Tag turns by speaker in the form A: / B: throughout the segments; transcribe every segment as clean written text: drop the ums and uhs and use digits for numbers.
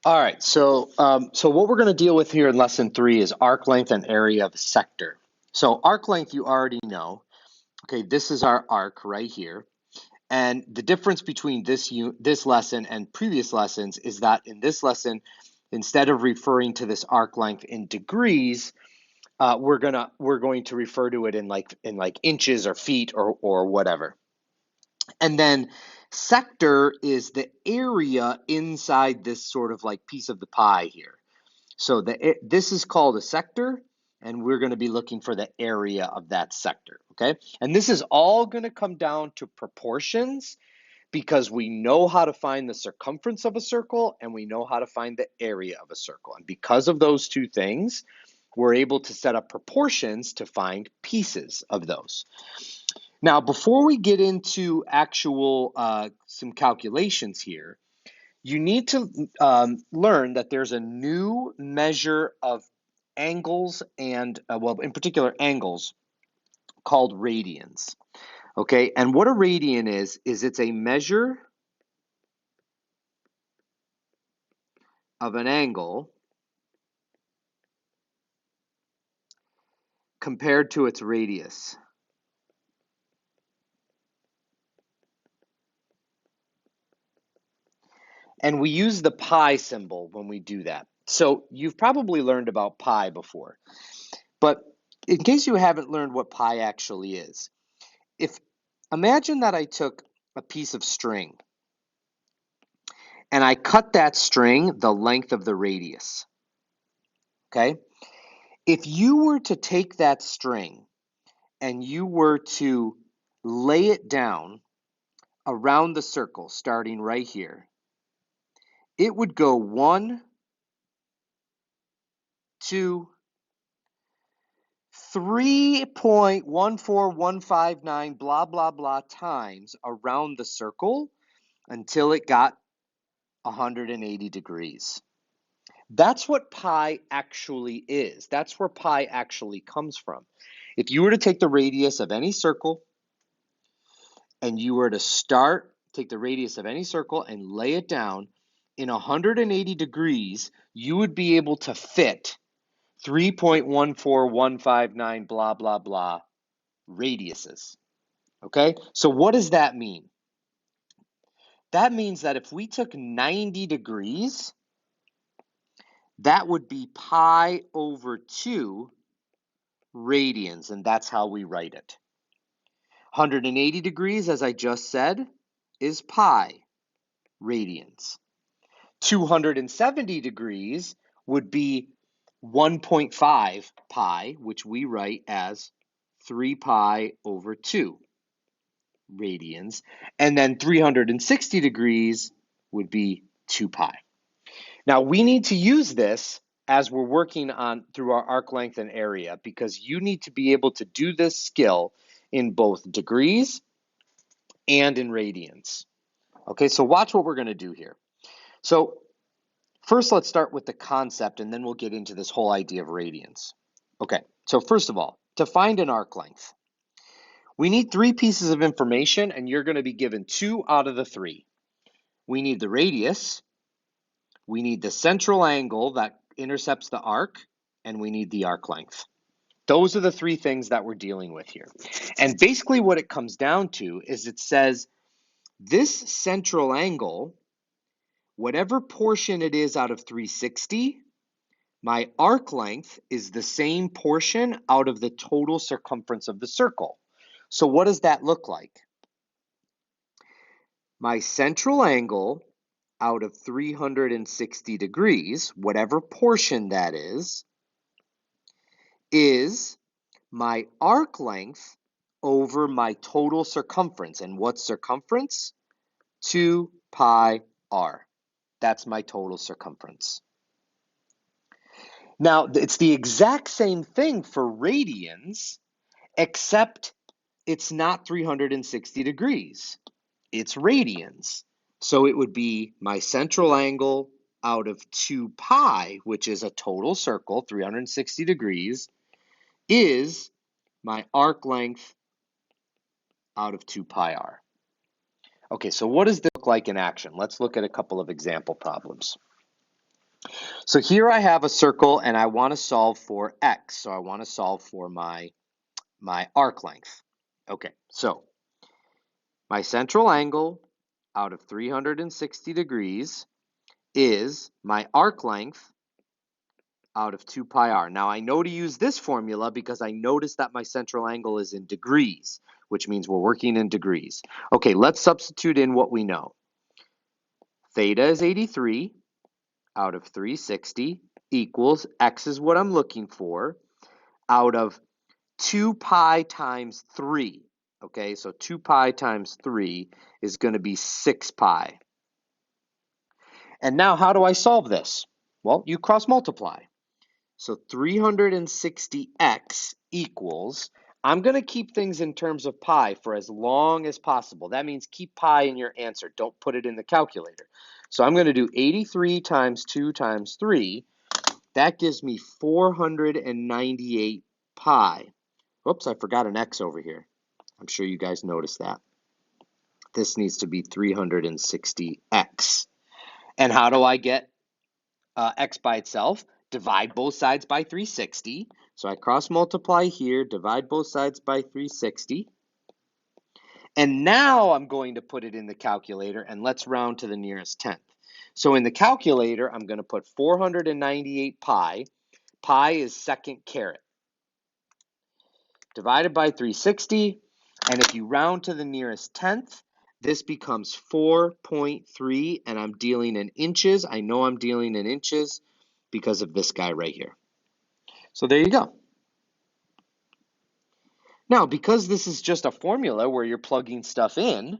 A: All right, so what we're going to deal with here in lesson 3 is arc length and area of a sector. So arc length you already know. Okay, this is our arc right here. And the difference between this lesson and previous lessons is that in this lesson, instead of referring to this arc length in degrees, we're going to refer to it in like inches or feet or whatever. And then sector is the area inside this sort of like piece of the pie here. So this is called a sector, and we're going to be looking for the area of that sector, okay? And this is all going to come down to proportions because we know how to find the circumference of a circle and we know how to find the area of a circle. And because of those two things, we're able to set up proportions to find pieces of those. Now, before we get into actual some calculations here, you need to learn that there's a new measure of angles and, well, in particular angles, called radians. Okay, and what a radian is it's a measure of an angle compared to its radius. And we use the pi symbol when we do that. So you've probably learned about pi before, but in case you haven't learned what pi actually is, imagine that I took a piece of string and I cut that string the length of the radius, okay? If you were to take that string and you were to lay it down around the circle, starting right here, it would go 1, 2, 3.14159 blah, blah, blah times around the circle until it got 180 degrees. That's what pi actually is. That's where pi actually comes from. If you were to take the radius of any circle and you were to take the radius of any circle and lay it down in 180 degrees, you would be able to fit 3.14159 blah, blah, blah radiuses. Okay, so what does that mean? That means that if we took 90 degrees, that would be pi over 2 radians, and that's how we write it. 180 degrees, as I just said, is pi radians. 270 degrees would be 1.5 pi, which we write as 3 pi over 2 radians. And then 360 degrees would be 2 pi. Now, we need to use this as we're working on through our arc length and area because you need to be able to do this skill in both degrees and in radians. Okay, so watch what we're going to do here. So first, let's start with the concept, and then we'll get into this whole idea of radians. Okay, so first of all, to find an arc length, we need 3 pieces of information, and you're going to be given 2 out of the 3. We need the radius, we need the central angle that intercepts the arc, and we need the arc length. Those are the 3 things that we're dealing with here. And basically what it comes down to is it says this central angle, whatever portion it is out of 360, my arc length is the same portion out of the total circumference of the circle. So what does that look like? My central angle out of 360 degrees, whatever portion that is my arc length over my total circumference. And what's circumference? 2 pi r. That's my total circumference. Now, it's the exact same thing for radians, except it's not 360 degrees. It's radians. So it would be my central angle out of 2 pi, which is a total circle, 360 degrees, is my arc length out of 2 pi r. Okay, so what does this look like in action? Let's look at a couple of example problems. So here I have a circle and I want to solve for x. So I want to solve for my arc length. Okay, so my central angle out of 360 degrees is my arc length out of 2 pi r. Now I know to use this formula because I noticed that my central angle is in degrees, which means we're working in degrees. Okay, let's substitute in what we know. Theta is 83 out of 360 equals, x is what I'm looking for, out of 2 pi times 3. Okay, so 2 pi times 3 is going to be 6 pi. And now how do I solve this? Well, you cross multiply. So 360x equals, I'm going to keep things in terms of pi for as long as possible. That means keep pi in your answer. Don't put it in the calculator. So I'm going to do 83 times 2 times 3. That gives me 498 pi. Oops, I forgot an x over here. I'm sure you guys noticed that. This needs to be 360x. And how do I get x by itself? Divide both sides by 360. So I cross multiply here, divide both sides by 360. And now I'm going to put it in the calculator, and let's round to the nearest tenth. So in the calculator, I'm going to put 498 pi. Pi is second caret. Divided by 360, and if you round to the nearest tenth, this becomes 4.3, and I'm dealing in inches. I know I'm dealing in inches because of this guy right here. So there you go. Now, because this is just a formula where you're plugging stuff in,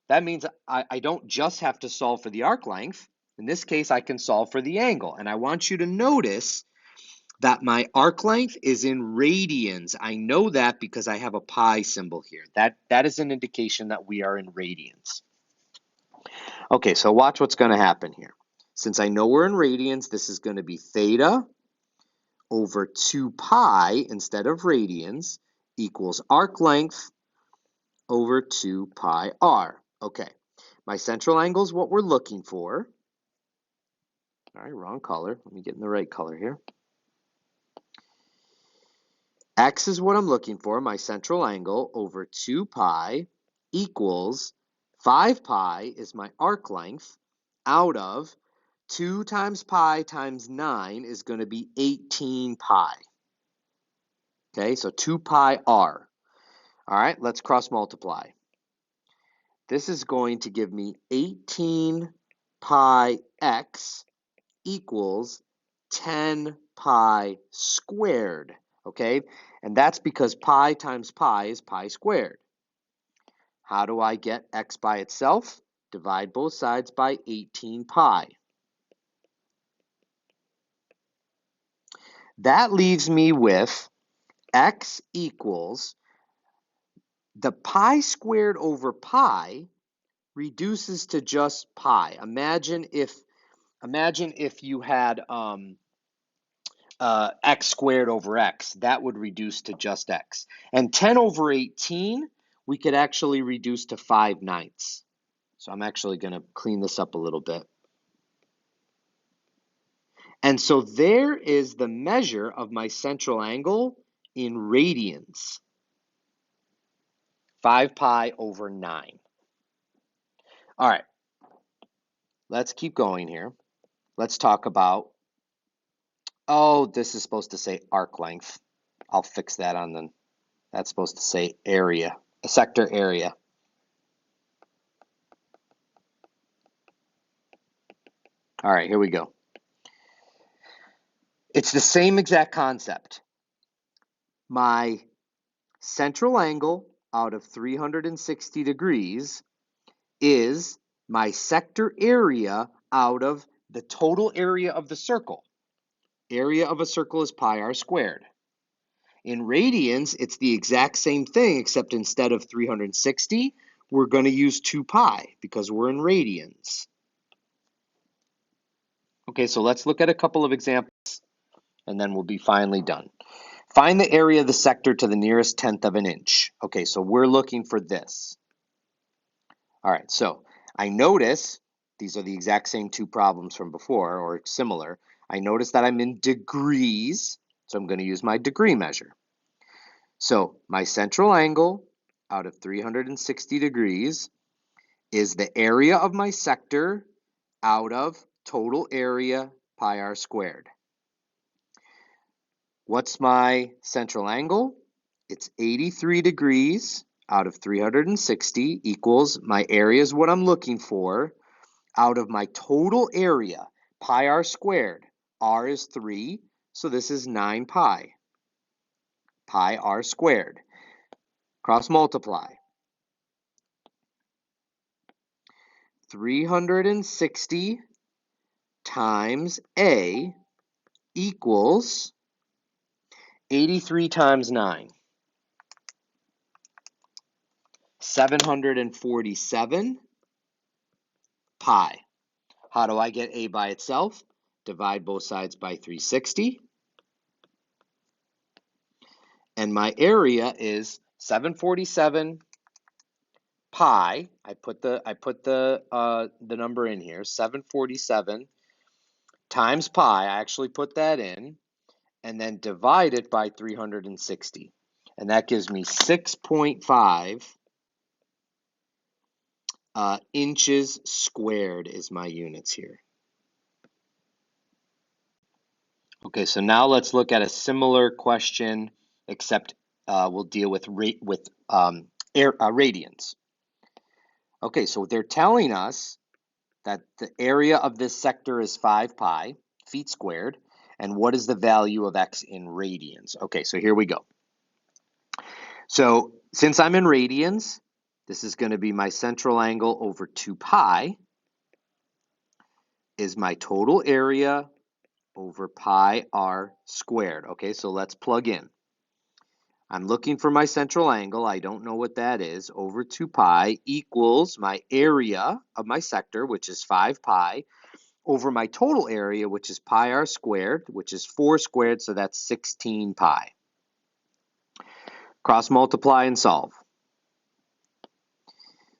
A: that means I don't just have to solve for the arc length. In this case, I can solve for the angle. And I want you to notice that my arc length is in radians. I know that because I have a pi symbol here. That is an indication that we are in radians. Okay, so watch what's going to happen here. Since I know we're in radians, this is going to be theta over 2 pi instead of radians equals arc length over 2 pi r. Okay, my central angle is what we're looking for. All right, wrong color. Let me get in the right color here. X is what I'm looking for, my central angle, over 2 pi equals 5 pi is my arc length out of 2 times pi times 9 is going to be 18 pi. Okay, so 2 pi r. All right, let's cross multiply. This is going to give me 18 pi x equals 10 pi squared. Okay, and that's because pi times pi is pi squared. How do I get x by itself? Divide both sides by 18 pi. That leaves me with x equals, the pi squared over pi reduces to just pi. Imagine if you had x squared over x. That would reduce to just x. And 10 over 18, we could actually reduce to 5/9. So I'm actually going to clean this up a little bit. And so there is the measure of my central angle in radians. 5 pi over 9. All right, let's keep going here. Let's talk about, oh, this is supposed to say arc length. I'll fix that on the, that's supposed to say area, a sector area. All right, here we go. It's the same exact concept. My central angle out of 360 degrees is my sector area out of the total area of the circle. Area of a circle is pi r squared. In radians, it's the exact same thing, except instead of 360, we're going to use 2 pi because we're in radians. Okay, so let's look at a couple of examples, and then we'll be finally done. Find the area of the sector to the nearest tenth of an inch. Okay, so we're looking for this. All right, so I notice these are the exact same two problems from before, or similar. I notice that I'm in degrees, so I'm going to use my degree measure. So my central angle out of 360 degrees is the area of my sector out of total area pi r squared. What's my central angle? It's 83 degrees out of 360 equals my area is what I'm looking for out of my total area, pi r squared. R is 3, so this is 9 pi. Pi r squared. Cross multiply. 360 times A equals 83 times 9. 747 pi. How do I get A by itself? Divide both sides by 360. And my area is 747 pi. I put the number in here. 747 times pi. I actually put that in, and then divide it by 360. And that gives me 6.5 inches squared is my units here. Okay, so now let's look at a similar question, except we'll deal with radians. Okay, so they're telling us that the area of this sector is 5 pi feet squared, and what is the value of x in radians? Okay, so here we go. So since I'm in radians, this is going to be my central angle over 2 pi is my total area over pi r squared. Okay, so let's plug in. I'm looking for my central angle. I don't know what that is. Over 2 pi equals my area of my sector, which is 5 pi, over my total area, which is pi r squared, which is 4 squared, so that's 16 pi. Cross multiply and solve.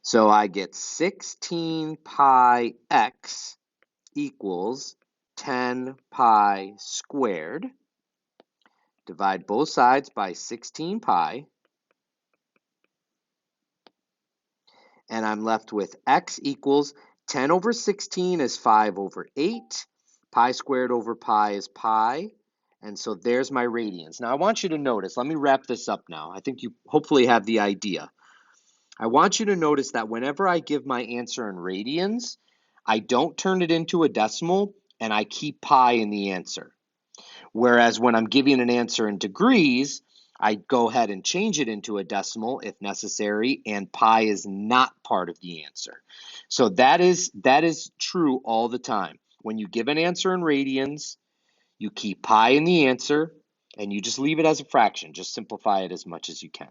A: So I get 16 pi x equals 10 pi squared. Divide both sides by 16 pi. And I'm left with x equals 10 over 16 is 5 over 8. Pi squared over pi is pi. And so there's my radians. Now I want you to notice, let me wrap this up now. I think you hopefully have the idea. I want you to notice that whenever I give my answer in radians, I don't turn it into a decimal and I keep pi in the answer. Whereas when I'm giving an answer in degrees, I go ahead and change it into a decimal if necessary, and pi is not part of the answer. So that is true all the time. When you give an answer in radians, you keep pi in the answer, and you just leave it as a fraction. Just simplify it as much as you can.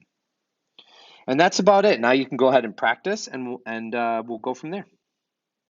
A: And that's about it. Now you can go ahead and practice, and we'll go from there.